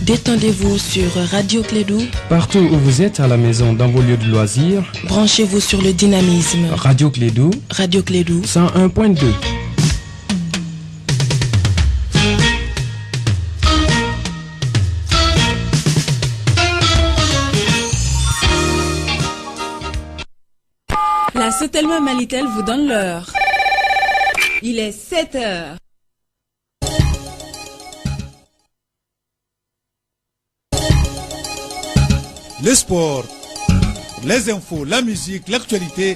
Détendez-vous sur Radio Clédou. Partout où vous êtes, à la maison, dans vos lieux de loisirs. Branchez-vous sur le dynamisme. Radio Clédou. Radio Clédou. 101.2. La Sotelma Malitel vous donne l'heure. Il est 7 heures. Le sport, les infos, la musique, l'actualité,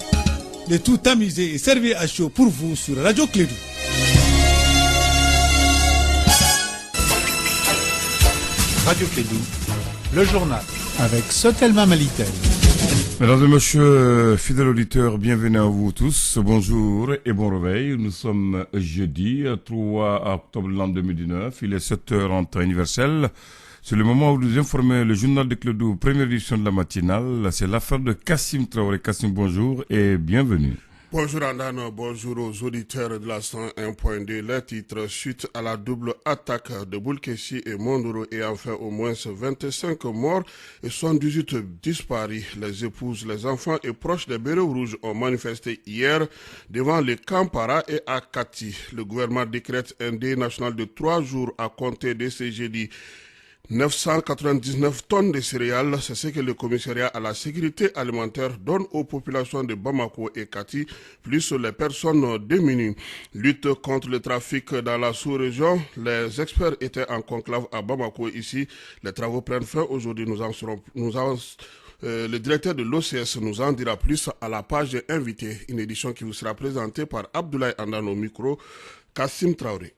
de tout amusé et servi à chaud pour vous sur Radio Clédou. Radio Clédou, le journal avec Sotelma Malitel. Mesdames et messieurs, fidèles auditeurs, bienvenue à vous tous. Bonjour et bon réveil. Nous sommes jeudi 3 octobre l'an 2019. Il est 7 heures en temps universel. C'est le moment où nous informons le journal de Clédou, première édition de la matinale. C'est l'affaire de Kassim Traoré. Kassim, bonjour et bienvenue. Bonjour Andane, bonjour aux auditeurs de la 101.2. Les titres suite à la double attaque de Boulkessi et Mondoro et enfin au moins 25 morts et 78 disparus. Les épouses, les enfants et proches des Bérets Rouges ont manifesté hier devant les Kampara et à Kati. Le gouvernement décrète un deuil national de 3 jours à compter de ce jeudi. 999 tonnes de céréales, c'est ce que le commissariat à la sécurité alimentaire donne aux populations de Bamako et Kati, plus les personnes démunies. Lutte contre le trafic dans la sous-région, les experts étaient en conclave à Bamako ici. Les travaux prennent fin aujourd'hui, le directeur de l'OCS nous en dira plus à la page invitée, une édition qui vous sera présentée par Abdoulaye Andano au micro, Kassim Traoré.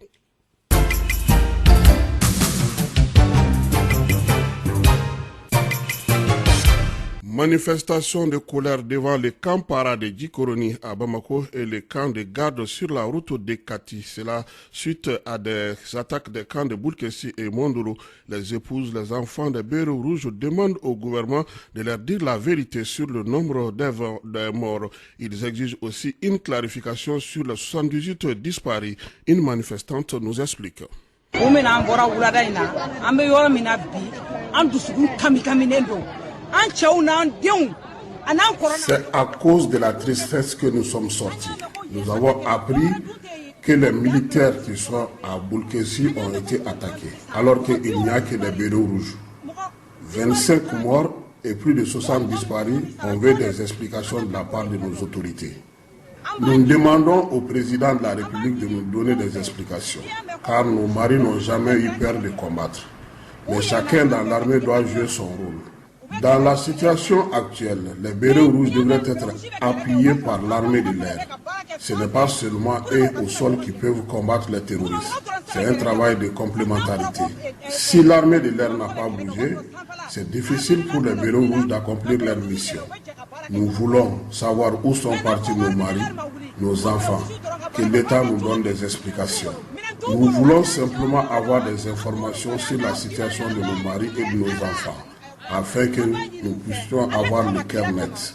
Manifestation de colère devant les camps para de Djikoroni à Bamako et les camps de garde sur la route de Kati. C'est là suite à des attaques des camps de Boulkessi et Mondoro. Les épouses, les enfants des Bérets Rouges demandent au gouvernement de leur dire la vérité sur le nombre des morts. Ils exigent aussi une clarification sur les 78 disparus. Une manifestante nous explique. C'est à cause de la tristesse que nous sommes sortis. Nous avons appris que les militaires qui sont à Boulkessi ont été attaqués, alors qu'il n'y a que des Bérets Rouges. 25 morts et plus de 60 disparus. On veut des explications de la part de nos autorités. Nous demandons au président de la République de nous donner des explications, car nos maris n'ont jamais eu peur de combattre. Mais chacun dans l'armée doit jouer son rôle. Dans la situation actuelle, les Bérets Rouges devraient être appuyés par l'armée de l'air. Ce n'est pas seulement eux au sol qui peuvent combattre les terroristes. C'est un travail de complémentarité. Si l'armée de l'air n'a pas bougé, c'est difficile pour les Bérets Rouges d'accomplir leur mission. Nous voulons savoir où sont partis nos maris, nos enfants, que l'État nous donne des explications. Nous voulons simplement avoir des informations sur la situation de nos maris et de nos enfants, afin que nous puissions avoir le cœur net.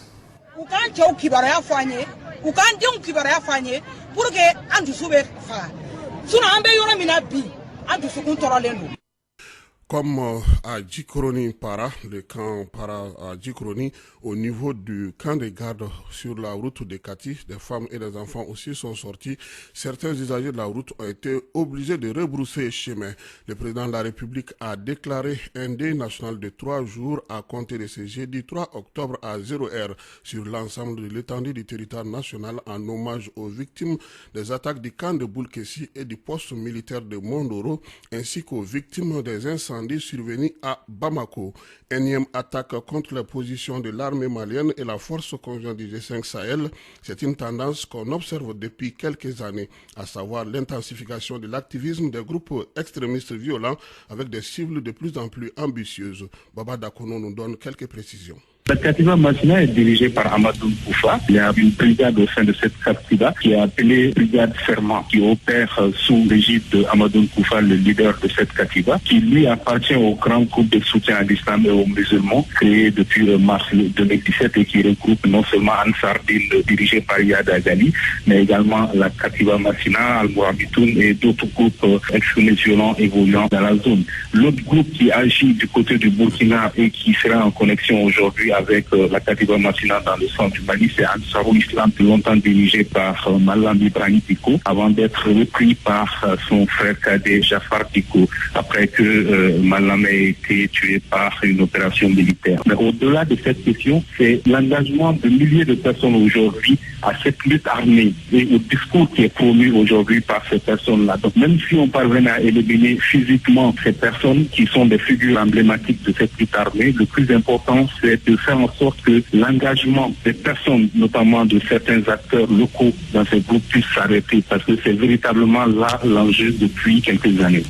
Comme à Djikoroni Para, le camp Para à Djikoroni, au niveau du camp de garde sur la route de Kati, des femmes et des enfants aussi sont sortis. Certains usagers de la route ont été obligés de rebrousser chemin. Le président de la République a déclaré un deuil national de 3 jours à compter de ce jeudi 3 octobre à 0h sur l'ensemble de l'étendue du territoire national en hommage aux victimes des attaques du camp de Boulkessi et du poste militaire de Mondoro, ainsi qu'aux victimes des incendies survenus à Bamako. Énième attaque contre les positions de l'armée malienne et la force conjointe du G5 Sahel. C'est une tendance qu'on observe depuis quelques années, à savoir l'intensification de l'activisme des groupes extrémistes violents avec des cibles de plus en plus ambitieuses. Baba Dakono nous donne quelques précisions. La Katiba Massina est dirigée par Amadoun Koufa. Il y a une brigade au sein de cette Katiba qui est appelée Brigade Fermat, qui opère sous l'égide de Amadoun Koufa, le leader de cette Katiba, qui lui appartient au grand groupe de soutien à l'islam et aux musulmans, créé depuis mars 2017 et qui regroupe non seulement Ansar Din, dirigé par Yada Ghali, mais également la Katiba Massina, Al-Mourabitoun et d'autres groupes extrémistes violents évoluant dans la zone. L'autre groupe qui agit du côté du Burkina et qui sera en connexion aujourd'hui avec la Katiba Massina dans le centre du Mali, c'est Ansarou Islam, longtemps dirigé par Malam Ibrahim Diko, avant d'être repris par son frère cadet Jafar Diko, après que Malam ait été tué par une opération militaire. Mais au-delà de cette question, c'est l'engagement de milliers de personnes aujourd'hui à cette lutte armée et au discours qui est promu aujourd'hui par ces personnes-là. Donc même si on parvenait à éliminer physiquement ces personnes qui sont des figures emblématiques de cette lutte armée, le plus important c'est de faire en sorte que l'engagement des personnes, notamment de certains acteurs locaux dans ces groupes, puisse s'arrêter, parce que c'est véritablement là l'enjeu depuis quelques années.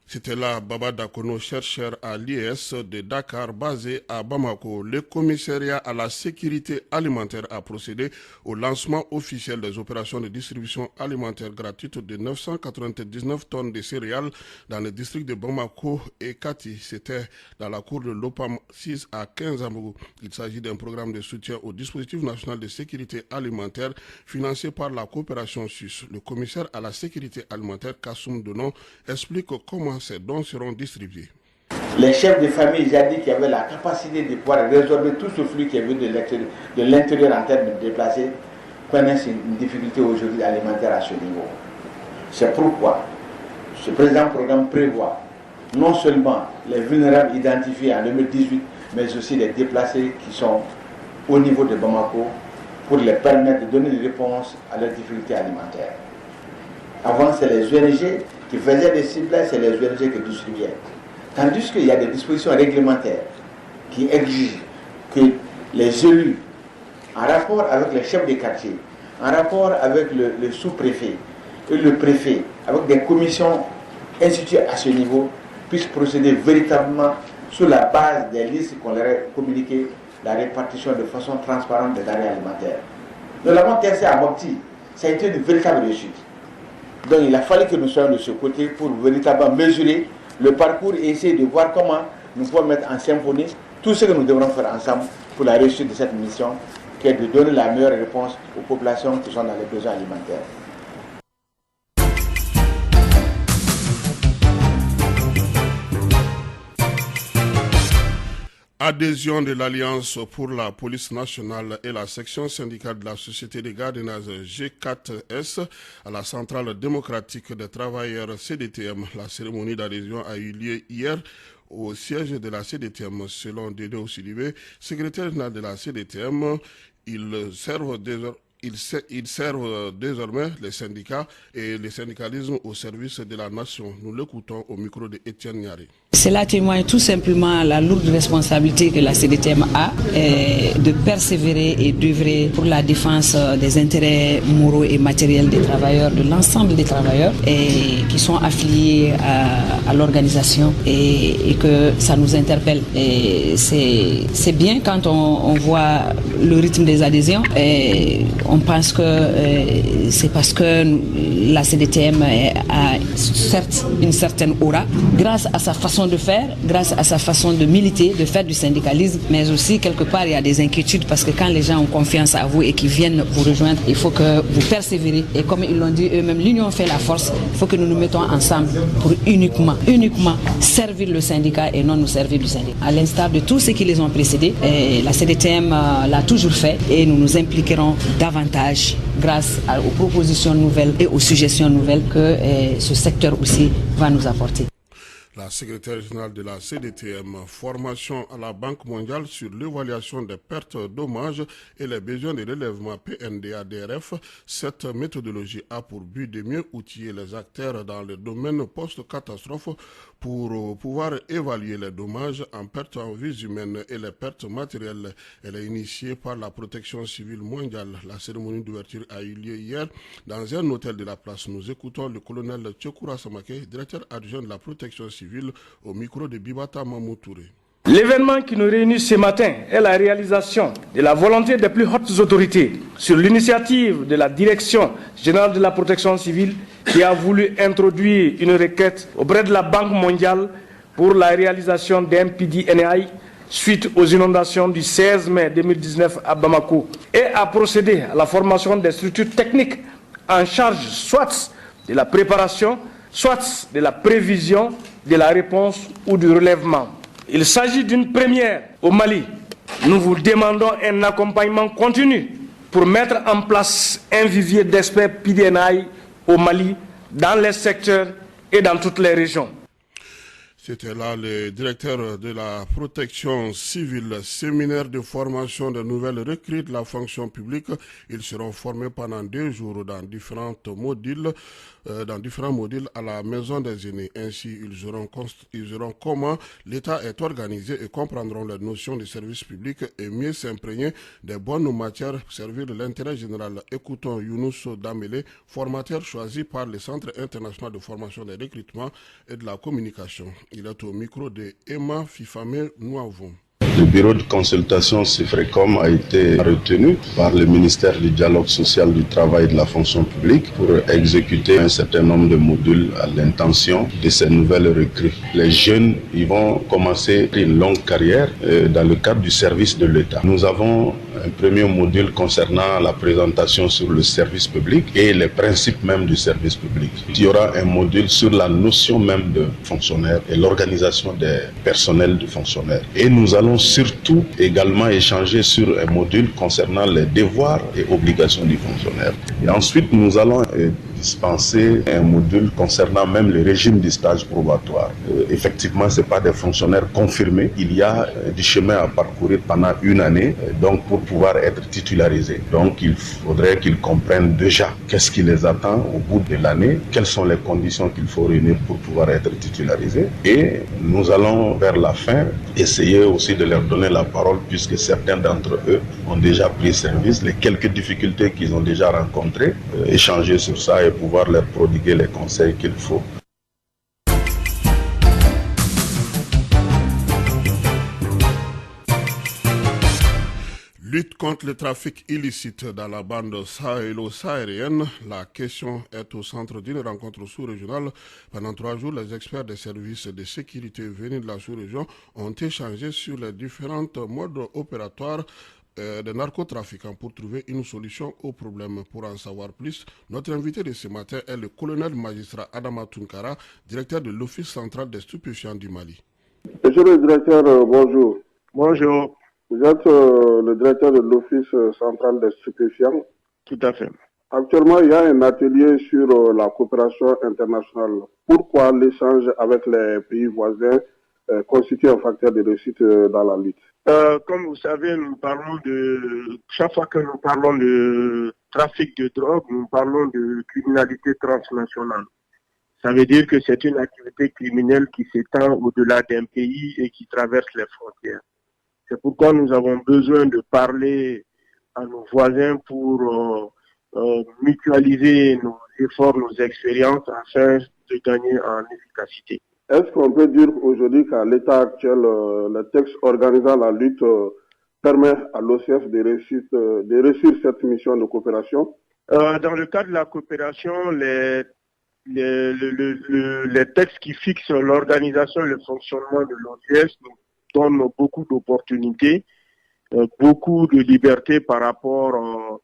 C'était là Baba Dakono, chercheur à l'IS de Dakar, basé à Bamako. Le commissariat à la sécurité alimentaire a procédé au lancement officiel des opérations de distribution alimentaire gratuite de 999 tonnes de céréales dans le district de Bamako et Kati. C'était dans la cour de l'OPAM 6 à 15 Amougou. Il s'agit d'un programme de soutien au dispositif national de sécurité alimentaire financé par la coopération suisse. Le commissaire à la sécurité alimentaire, Kassoum Donon, explique comment ces dons seront distribués. Les chefs de famille, j'ai dit qu'il y avait la capacité de pouvoir résorber tout ce flux qui est venu de l'intérieur en termes de déplacés, connaissent une difficulté aujourd'hui alimentaire à ce niveau. C'est pourquoi ce présent programme prévoit non seulement les vulnérables identifiés en 2018, mais aussi les déplacés qui sont au niveau de Bamako pour les permettre de donner des réponses à leurs difficultés alimentaires. Avant, c'est les ONG qui faisaient des ciblages, c'est les ONG qui distribuaient. Tandis qu'il y a des dispositions réglementaires qui exigent que les élus, en rapport avec les chefs des quartiers, en rapport avec le sous-préfet et le préfet, avec des commissions instituées à ce niveau, puissent procéder véritablement sur la base des listes qu'on leur a communiquées, la répartition de façon transparente des denrées alimentaires. Nous l'avons testé à Mopti, ça a été une véritable réussite. Donc il a fallu que nous soyons de ce côté pour véritablement mesurer le parcours et essayer de voir comment nous pouvons mettre en symphonie tout ce que nous devrons faire ensemble pour la réussite de cette mission, qui est de donner la meilleure réponse aux populations qui sont dans les besoins alimentaires. Adhésion de l'Alliance pour la police nationale et la section syndicale de la Société des gardiennage G4S à la centrale démocratique des travailleurs CDTM. La cérémonie d'adhésion a eu lieu hier au siège de la CDTM. Selon Dédé Ossilibé, secrétaire général de la CDTM, ils servent désormais les syndicats et le syndicalisme au service de la nation. Nous l'écoutons au micro de Étienne Niari. Cela témoigne tout simplement la lourde responsabilité que la CDTM a de persévérer et d'œuvrer pour la défense des intérêts moraux et matériels des travailleurs, de l'ensemble des travailleurs et qui sont affiliés à l'organisation et que ça nous interpelle. C'est bien quand on voit le rythme des adhésions et on pense que c'est parce que la CDTM a certes une certaine aura grâce à sa façon de faire, grâce à sa façon de militer, de faire du syndicalisme, mais aussi quelque part il y a des inquiétudes parce que quand les gens ont confiance à vous et qu'ils viennent vous rejoindre, il faut que vous persévérez et comme ils l'ont dit eux-mêmes, l'union fait la force, il faut que nous nous mettons ensemble pour uniquement servir le syndicat et non nous servir du syndicat. À l'instar de tous ceux qui les ont précédés, la CDTM l'a toujours fait et nous nous impliquerons davantage grâce aux propositions nouvelles et aux suggestions nouvelles que ce secteur aussi va nous apporter. La secrétaire générale de la CDTM, formation à la Banque mondiale sur l'évaluation des pertes, dommages et les besoins de relèvement PNDA-DRF. Cette méthodologie a pour but de mieux outiller les acteurs dans le domaine post-catastrophe pour pouvoir évaluer les dommages en pertes en vies humaines et les pertes matérielles. Elle est initiée par la protection civile mondiale. La cérémonie d'ouverture a eu lieu hier dans un hôtel de la place. Nous écoutons le colonel Tchekoura Samake, directeur adjoint de la protection civile, au micro de Bibata Mamoutouré. L'événement qui nous réunit ce matin est la réalisation de la volonté des plus hautes autorités sur l'initiative de la Direction générale de la protection civile qui a voulu introduire une requête auprès de la Banque mondiale pour la réalisation d'un PDNI suite aux inondations du 16 mai 2019 à Bamako et a procédé à la formation des structures techniques en charge soit de la préparation, soit de la prévision, de la réponse ou du relèvement. Il s'agit d'une première au Mali. Nous vous demandons un accompagnement continu pour mettre en place un vivier d'experts PDNI au Mali, dans les secteurs et dans toutes les régions. C'était là le directeur de la protection civile, séminaire de formation de nouvelles recrues de la fonction publique. Ils seront formés pendant 2 jours dans différents modules à la maison des aînés. Ainsi, ils auront comment l'État est organisé et comprendront les notions de service public et mieux s'imprégner des bonnes matières pour servir l'intérêt général. Écoutons Younous Damele, formateur choisi par le Centre international de formation des recrutements et de la communication. Il est au micro de Emma Fifame Nouavon. Le bureau de consultation CIFRECOM a été retenu par le ministère du Dialogue social, du Travail et de la fonction publique pour exécuter un certain nombre de modules à l'intention de ces nouvelles recrues. Les jeunes, ils vont commencer une longue carrière dans le cadre du service de l'État. Nous avons un premier module concernant la présentation sur le service public et les principes même du service public. Il y aura un module sur la notion même de fonctionnaire et l'organisation des personnels de fonctionnaires. Et nous allons surtout également échanger sur un module concernant les devoirs et obligations du fonctionnaire. Et ensuite, nous allons dispenser un module concernant même le régime du stage probatoire. Effectivement, ce n'est pas des fonctionnaires confirmés. Il y a du chemin à parcourir pendant 1 année, donc pour pouvoir être titularisés. Donc, il faudrait qu'ils comprennent déjà qu'est-ce qui les attend au bout de l'année, quelles sont les conditions qu'il faut réunir pour pouvoir être titularisés. Et nous allons, vers la fin, essayer aussi de leur donner la parole, puisque certains d'entre eux ont déjà pris service, les quelques difficultés qu'ils ont déjà rencontrées, échanger sur ça et pouvoir leur prodiguer les conseils qu'il faut. Lutte contre le trafic illicite dans la bande sahélo-saharienne. La question est au centre d'une rencontre sous-régionale. Pendant 3 jours, les experts des services de sécurité venus de la sous-région ont échangé sur les différents modes opératoires des narcotrafiquants pour trouver une solution au problème. Pour en savoir plus, notre invité de ce matin est le colonel magistrat Adama Tunkara, directeur de l'Office central des stupéfiants du Mali. Monsieur le directeur, bonjour. Bonjour. Vous êtes le directeur de l'Office central des stupéfiants. Tout à fait. Actuellement, il y a un atelier sur la coopération internationale. Pourquoi l'échange avec les pays voisins constitue un facteur de réussite dans la lutte? Comme vous savez, chaque fois que nous parlons de trafic de drogue, nous parlons de criminalité transnationale. Ça veut dire que c'est une activité criminelle qui s'étend au-delà d'un pays et qui traverse les frontières. C'est pourquoi nous avons besoin de parler à nos voisins pour mutualiser nos efforts, nos expériences afin de gagner en efficacité. Est-ce qu'on peut dire aujourd'hui qu'à l'état actuel, le texte organisant la lutte permet à l'OCF de réussir cette mission de coopération? Dans le cadre de la coopération, les textes qui fixent l'organisation et le fonctionnement de l'OCF nous donnent beaucoup d'opportunités, beaucoup de liberté par rapport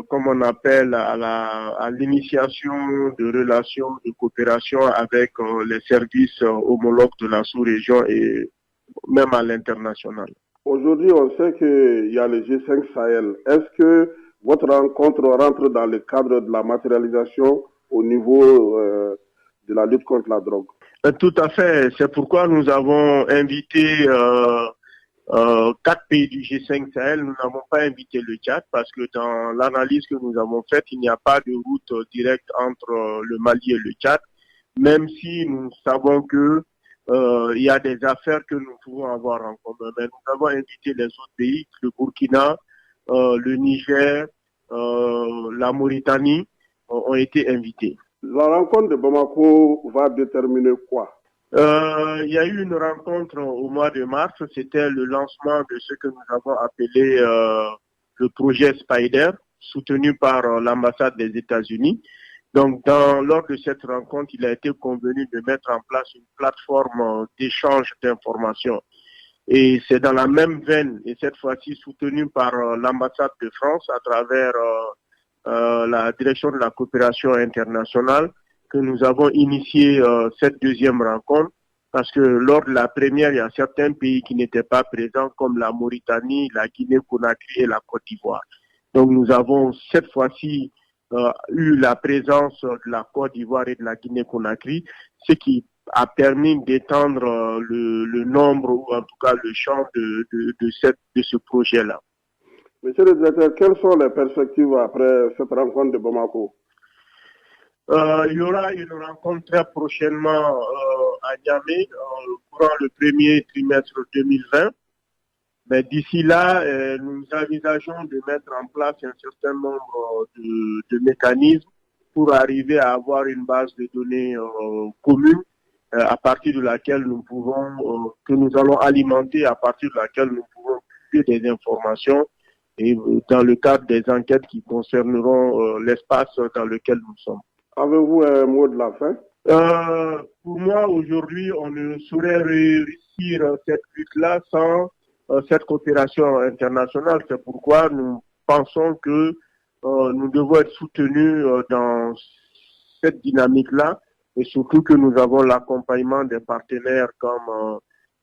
comme on appelle, à l'initiation de relations de coopération avec les services homologues de la sous-région et même à l'international. Aujourd'hui, on sait qu'il y a le G5 Sahel. Est-ce que votre rencontre rentre dans le cadre de la matérialisation au niveau de la lutte contre la drogue? Tout à fait. C'est pourquoi nous avons invité 4 pays du G5 Sahel. Nous n'avons pas invité le Tchad parce que dans l'analyse que nous avons faite, il n'y a pas de route directe entre le Mali et le Tchad, même si nous savons que il y a des affaires que nous pouvons avoir en commun. Mais nous avons invité les autres pays, le Burkina, le Niger, la Mauritanie ont été invités. La rencontre de Bamako va déterminer quoi? Il y a eu une rencontre au mois de mars, c'était le lancement de ce que nous avons appelé le projet Spider, soutenu par l'ambassade des États-Unis. Donc, lors de cette rencontre, il a été convenu de mettre en place une plateforme d'échange d'informations. Et c'est dans la même veine, et cette fois-ci soutenue par l'ambassade de France à travers la direction de la coopération internationale, que nous avons initié cette deuxième rencontre, parce que lors de la première, il y a certains pays qui n'étaient pas présents, comme la Mauritanie, la Guinée-Conakry et la Côte d'Ivoire. Donc nous avons cette fois-ci eu la présence de la Côte d'Ivoire et de la Guinée-Conakry, ce qui a permis d'étendre le nombre, ou en tout cas le champ de ce projet-là. Monsieur le directeur, quelles sont les perspectives après cette rencontre de Bamako? Il y aura une rencontre très prochainement à Niamey, courant le premier trimestre 2020. Mais d'ici là, nous envisageons de mettre en place un certain nombre de mécanismes pour arriver à avoir une base de données commune à partir de laquelle nous pouvons, que nous allons alimenter, à partir de laquelle nous pouvons publier des informations et dans le cadre des enquêtes qui concerneront l'espace dans lequel nous sommes. Avez-vous un mot de la fin? Pour moi, aujourd'hui, on ne saurait réussir cette lutte-là sans cette coopération internationale. C'est pourquoi nous pensons que nous devons être soutenus dans cette dynamique-là et surtout que nous avons l'accompagnement des partenaires comme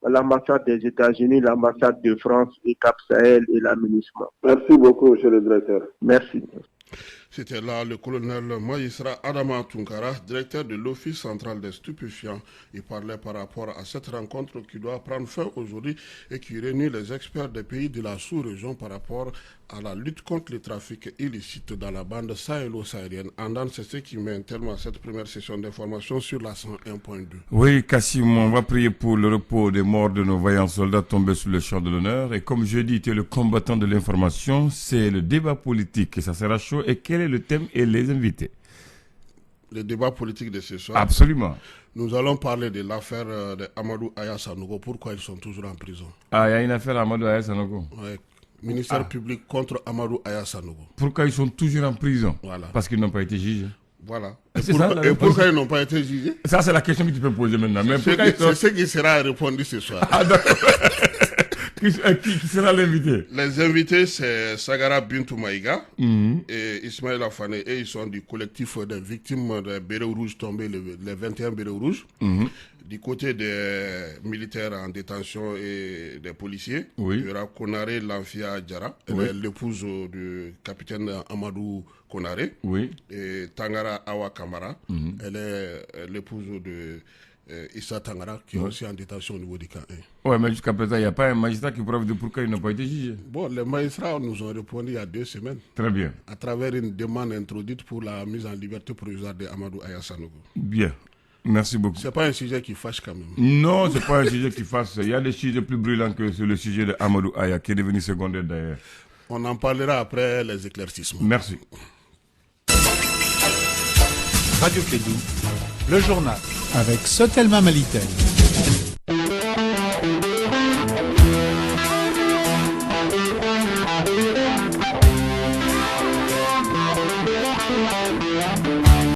l'ambassade des États-Unis, l'ambassade de France et Cap Sahel et la MINUSMA. Merci beaucoup, monsieur le directeur. Merci. C'était là le colonel magistrat Adama Tunkara, directeur de l'Office central des stupéfiants. Il parlait par rapport à cette rencontre qui doit prendre fin aujourd'hui et qui réunit les experts des pays de la sous-région par rapport à la lutte contre le trafic illicite dans la bande sahélo-sahélienne. Andan, c'est ce qui met tellement cette première session d'information sur la 101.2. Oui, Kassim, on va prier pour le repos des morts de nos vaillants soldats tombés sur le champ de l'honneur. Et comme je dis, tu es le combattant de l'information, c'est le débat politique et ça sera chaud. Et quel est le thème et les invités? Le débat politique de ce soir. Absolument. Nous allons parler de l'affaire de Amadou Aya Sanogo. Pourquoi ils sont toujours en prison? Ah, il y a une affaire Amadou Aya Sanogo. Oui. Ministère public contre Amadou Aya Sanogo. Pourquoi ils sont toujours en prison? Voilà. Parce qu'ils n'ont pas été jugés. Voilà. Et pourquoi ils n'ont pas été jugés? Ça, c'est la question que tu peux poser maintenant. C'est ce qui sera répondu ce soir. Ah, d'accord. Qui sera l'invité? Les invités, c'est Sagara Bintou Maïga et Ismaël Afane. Et ils sont du collectif des victimes des bérets rouges tombés, les 21 bérets rouges. Du côté des militaires en détention et des policiers, il y aura Konaré Lanfia Diara, elle est l'épouse du capitaine Amadou Konaré. Et Tangara Awa Kamara, elle est l'épouse de Issa Tangara, qui est aussi en détention au niveau du camp 1. Oui, mais jusqu'à présent, il n'y a pas un magistrat qui prouve de pourquoi ils n'ont pas été jugés. Bon, les magistrats nous ont répondu il y a 2 semaines. Très bien. À travers une demande introduite pour la mise en liberté provisoire de Amadou Aya Sanogo. Bien. Merci beaucoup. C'est pas un sujet qui fâche quand même. Non, c'est pas un sujet qui fâche. Il y a des sujets plus brûlants que le sujet de Amadou Aya, qui est devenu secondaire d'ailleurs. On en parlera après les éclaircissements. Merci. Radio Clédou, le journal avec Sotelma Malitel.